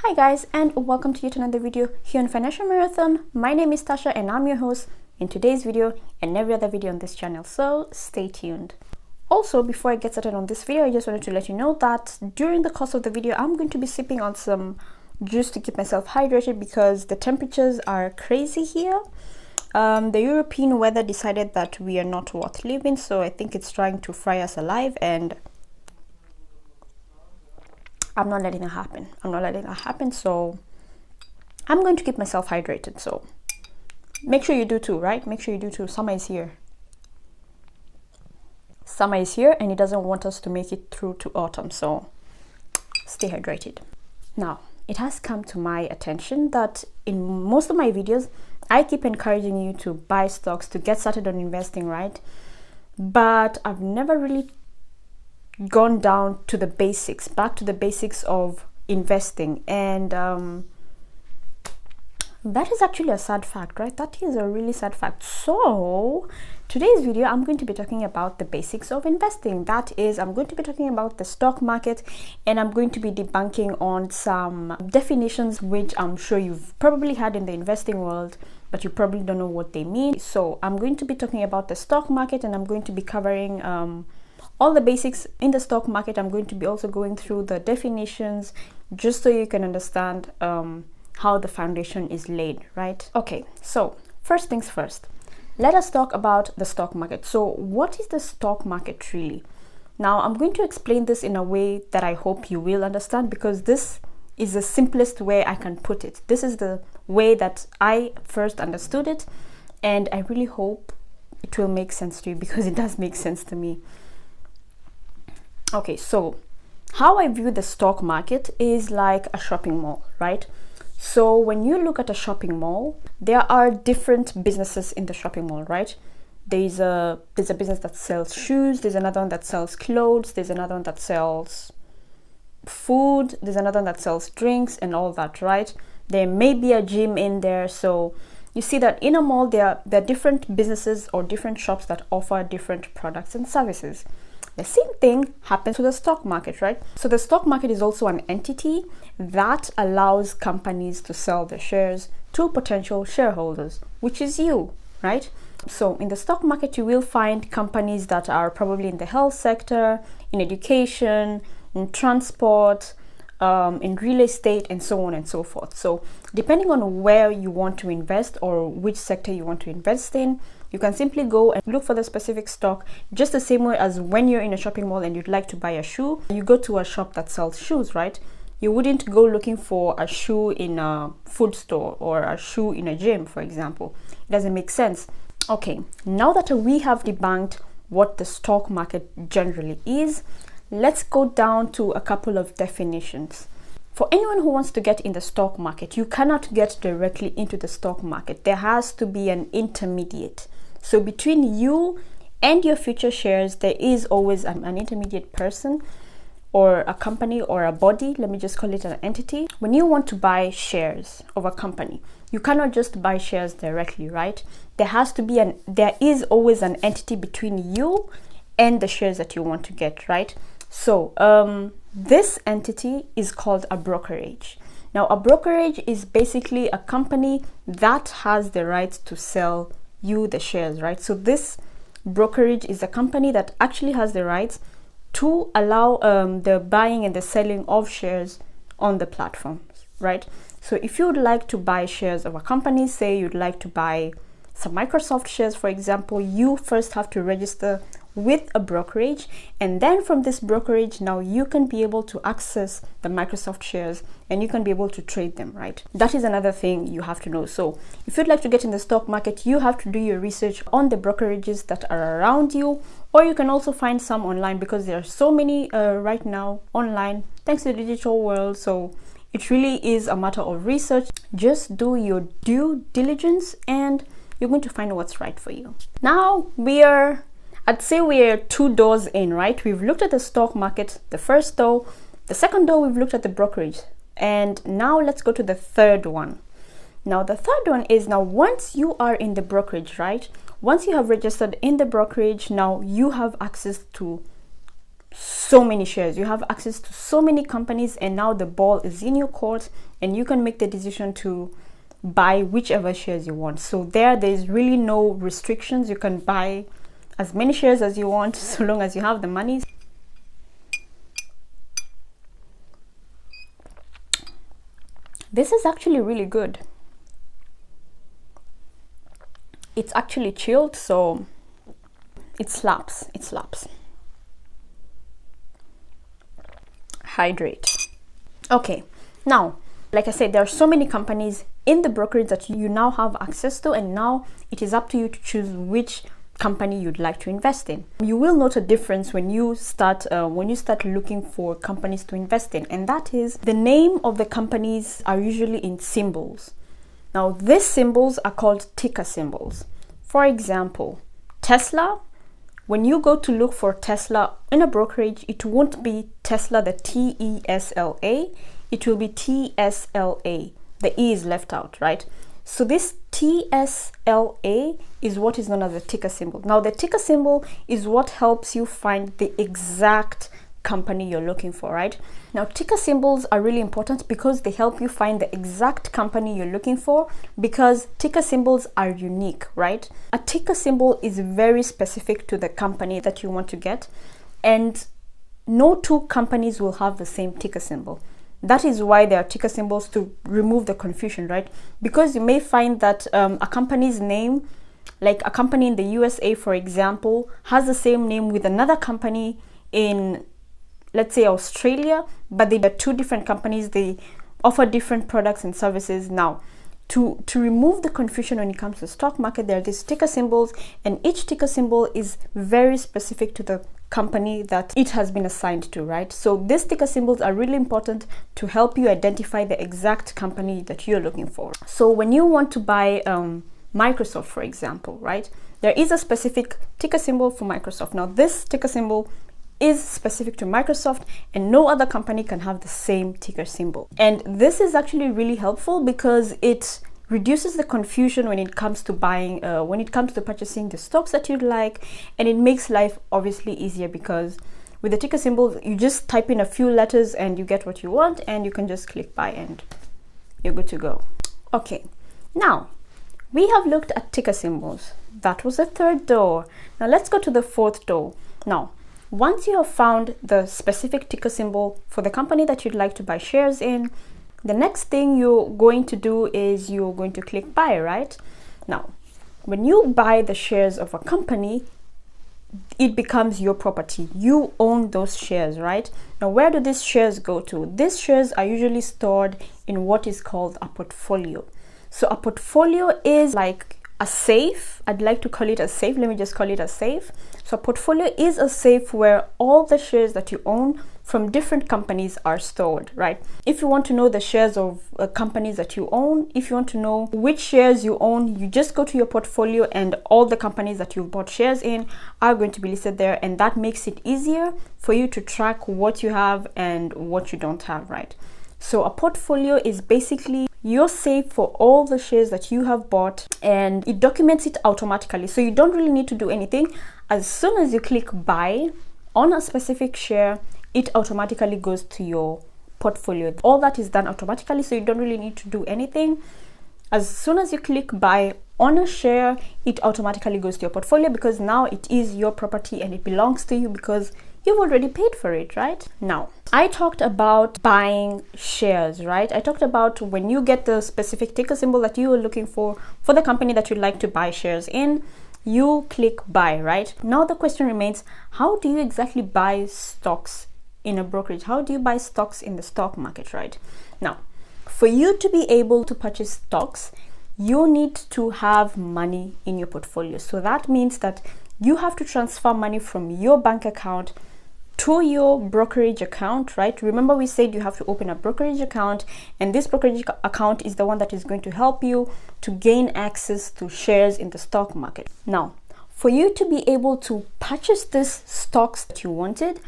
Hi guys, and welcome to yet another video here on Financial Marathon. My name is Tasha and I'm your host in today's video and every other video on this channel, so stay tuned. Also, before I get started on this video, I just wanted to let you know that during the course of the video I'm going to be sipping on some juice to keep myself hydrated because the temperatures are crazy here. The European weather decided that we are not worth living, so I think it's trying to fry us alive, and I'm not letting it happen. So I'm going to keep myself hydrated. So make sure you do too, right? Make sure you do too. Summer is here. Summer is here and it doesn't want us to make it through to autumn. So stay hydrated. Now, it has come to my attention that in most of my videos, I keep encouraging you to buy stocks, to get started on investing, right? But I've never really gone down to the basics, back to the basics of investing, and that is actually a sad fact, right? That is a really sad fact. So today's video I'm going to be talking about the basics of investing. That is, I'm going to be talking about the stock market, and I'm going to be debunking on some definitions which I'm sure you've probably had in the investing world, but you probably don't know what they mean. So I'm going to be talking about the stock market, and I'm going to be covering all the basics in the stock market. I'm going to be also going through the definitions just so you can understand how the foundation is laid, right? Okay, so first things first, let us talk about the stock market. So what is the stock market really? Now, I'm going to explain this in a way that I hope you will understand, because this is the simplest way I can put it. This is the way that I first understood it, and I really hope it will make sense to you, because it does make sense to me. Okay, so how I view the stock market is like a shopping mall, right? So when you look at a shopping mall, there are different businesses in the shopping mall, right? There's a business that sells shoes, there's another one that sells clothes, there's another one that sells food, there's another one that sells drinks and all that, right? There may be a gym in there. So you see that in a mall there are different businesses or different shops that offer different products and services. The same thing happens to the stock market, right? So the stock market is also an entity that allows companies to sell their shares to potential shareholders, which is you, right? So in the stock market, you will find companies that are probably in the health sector, in education, in transport, in real estate, and so on and so forth. So depending on where you want to invest or which sector you want to invest in, you can simply go and look for the specific stock, just the same way as when you're in a shopping mall and you'd like to buy a shoe, you go to a shop that sells shoes, right? You wouldn't go looking for a shoe in a food store or a shoe in a gym, for example. It doesn't make sense. Okay, now that we have debunked what the stock market generally is, let's go down to a couple of definitions. For anyone who wants to get in the stock market, you cannot get directly into the stock market. There has to be an intermediate. So between you and your future shares, there is always an intermediate person or a company or a body. Let me just call it an entity. When you want to buy shares of a company, you cannot just buy shares directly, right? There is always an entity between you and the shares that you want to get, right? So this entity is called a brokerage. Now, a brokerage is basically a company that has the right to sell you the shares, right? So this brokerage is a company that actually has the rights to allow the buying and the selling of shares on the platforms, right? So if you would like to buy shares of a company, say you'd like to buy some Microsoft shares, for example, you first have to register with a brokerage, and then from this brokerage, now you can be able to access the Microsoft shares and you can be able to trade them, right? That is another thing you have to know. So if you'd like to get in the stock market, you have to do your research on the brokerages that are around you, or you can also find some online, because there are so many right now online thanks to the digital world. So it really is a matter of research. Just do your due diligence and you're going to find what's right for you. Now I'd say we're 2 doors in, right? We've looked at the stock market, the first door. The second door, we've looked at the brokerage. And now let's go to the third one. Now the third one is, now once you are in the brokerage, right? Once you have registered in the brokerage, now you have access to so many shares, you have access to so many companies, and now the ball is in your court and you can make the decision to buy whichever shares you want. So there's really no restrictions. You can buy as many shares as you want so long as you have the money. This is actually really good. It's actually chilled, so it slaps. Hydrate. Okay, now, like I said, there are so many companies in the brokerage that you now have access to, and now it is up to you to choose which company you'd like to invest in. You will note a difference when you start looking for companies to invest in, and that is the name of the companies are usually in symbols. Now, these symbols are called ticker symbols. For example, Tesla. When you go to look for Tesla in a brokerage, it won't be Tesla, the TESLA, it will be TSLA. The E is left out, right? So this TSLA is what is known as the ticker symbol. Now, the ticker symbol is what helps you find the exact company you're looking for, right? Now, ticker symbols are really important because they help you find the exact company you're looking for, because ticker symbols are unique, right? A ticker symbol is very specific to the company that you want to get, and no two companies will have the same ticker symbol. That is why there are ticker symbols, to remove the confusion, right? Because you may find that a company's name, like a company in the USA, for example, has the same name with another company in, let's say, Australia, but they are two different companies. They offer different products and services. Now, to remove the confusion when it comes to the stock market, there are these ticker symbols, and each ticker symbol is very specific to the company that it has been assigned to, right? So these ticker symbols are really important to help you identify the exact company that you're looking for. So when you want to buy Microsoft, for example, right, there is a specific ticker symbol for Microsoft. Now, this ticker symbol is specific to Microsoft, and no other company can have the same ticker symbol. And this is actually really helpful because it reduces the confusion when it comes to buying, when it comes to purchasing the stocks that you'd like, and it makes life obviously easier because with the ticker symbol, you just type in a few letters and you get what you want, and you can just click buy and you're good to go. Okay, now we have looked at ticker symbols. That was the third door. Now let's go to the fourth door. Now, once you have found the specific ticker symbol for the company that you'd like to buy shares in, the next thing you're going to do is you're going to click buy, right? Now, when you buy the shares of a company, it becomes your property. You own those shares, right? Now, where do these shares go to? These shares are usually stored in what is called a portfolio. So a portfolio is like a safe. I'd like to call it a safe. Let me just call it a safe. So a portfolio is a safe where all the shares that you own from different companies are stored, right? If you want to know the shares of companies that you own, if you want to know which shares you own, you just go to your portfolio and all the companies that you've bought shares in are going to be listed there, and that makes it easier for you to track what you have and what you don't have, right? So a portfolio is basically your safe for all the shares that you have bought, and it documents it automatically. So you don't really need to do anything. As soon as you click buy on a specific share, it automatically goes to your portfolio. All that is done automatically, so you don't really need to do anything. As soon as you click buy on a share, it automatically goes to your portfolio because now it is your property and it belongs to you because you've already paid for it, right? Now, I talked about buying shares, right? I talked about when you get the specific ticker symbol that you are looking for the company that you'd like to buy shares in, you click buy, right? Now the question remains, how do you exactly buy stocks in a brokerage? How do you buy stocks in the stock market, right? Now, for you to be able to purchase stocks, you need to have money in your portfolio. So that means that you have to transfer money from your bank account to your brokerage account, right? Remember, we said you have to open a brokerage account, and this brokerage account is the one that is going to help you to gain access to shares in the stock market. Now, for you to be able to purchase these stocks that you wanted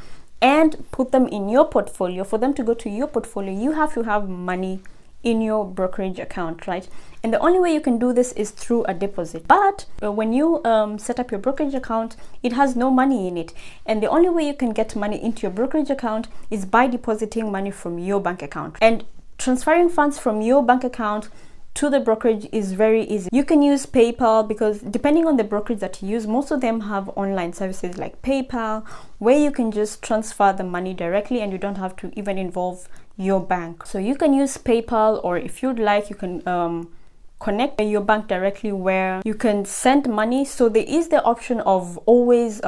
and put them in your portfolio, for them to go to your portfolio, you have to have money in your brokerage account, right? And the only way you can do this is through a deposit. But when you set up your brokerage account, it has no money in it. And the only way you can get money into your brokerage account is by depositing money from your bank account. And transferring funds from your bank account to the brokerage is very easy. You can use PayPal, because depending on the brokerage that you use, most of them have online services like PayPal, where you can just transfer the money directly and you don't have to even involve your bank. So you can use PayPal, or if you'd like, you can connect your bank directly where you can send money. So there is the option of always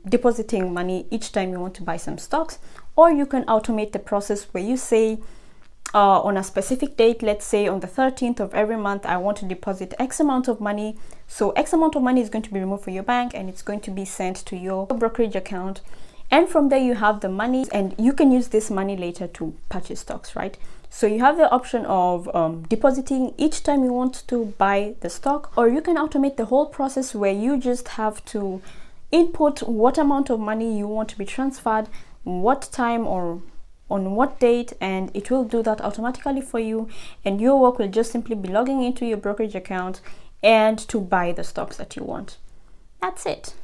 depositing money each time you want to buy some stocks, or you can automate the process where you say on a specific date, let's say on the 13th of every month, I want to deposit X amount of money. So X amount of money is going to be removed from your bank and it's going to be sent to your brokerage account. And from there you have the money, and you can use this money later to purchase stocks, right? So you have the option of depositing each time you want to buy the stock, or you can automate the whole process where you just have to input what amount of money you want to be transferred, what time or on what date, and it will do that automatically for you, and your work will just simply be logging into your brokerage account and to buy the stocks that you want. That's it.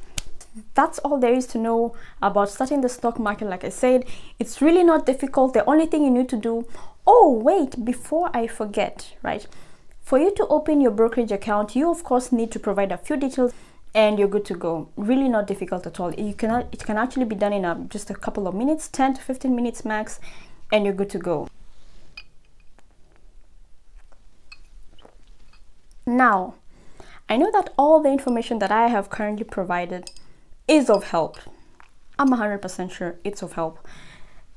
That's all there is to know about starting the stock market. Like I said, it's really not difficult. The only thing you need to do, oh wait, before I forget, right? For you to open your brokerage account, you of course need to provide a few details and you're good to go. Really not difficult at all. It can actually be done in just a couple of minutes, 10 to 15 minutes max, and you're good to go. Now, I know that all the information that I have currently provided is of help. I'm 100% sure it's of help.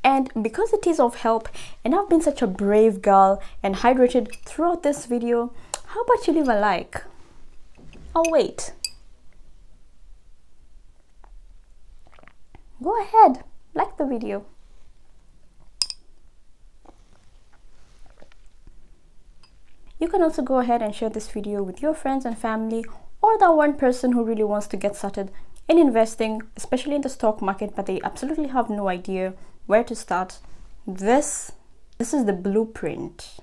And because it is of help, and I've been such a brave girl and hydrated throughout this video, how about you leave a like? I'll wait. Go ahead, like the video. You can also go ahead and share this video with your friends and family, or that one person who really wants to get started in investing, especially in the stock market, but they absolutely have no idea where to start. This is the blueprint.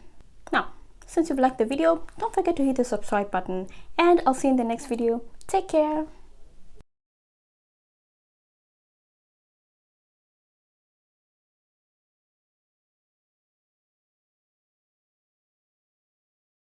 Now, since you've liked the video, don't forget to hit the subscribe button, and I'll see you in the next video. Take care.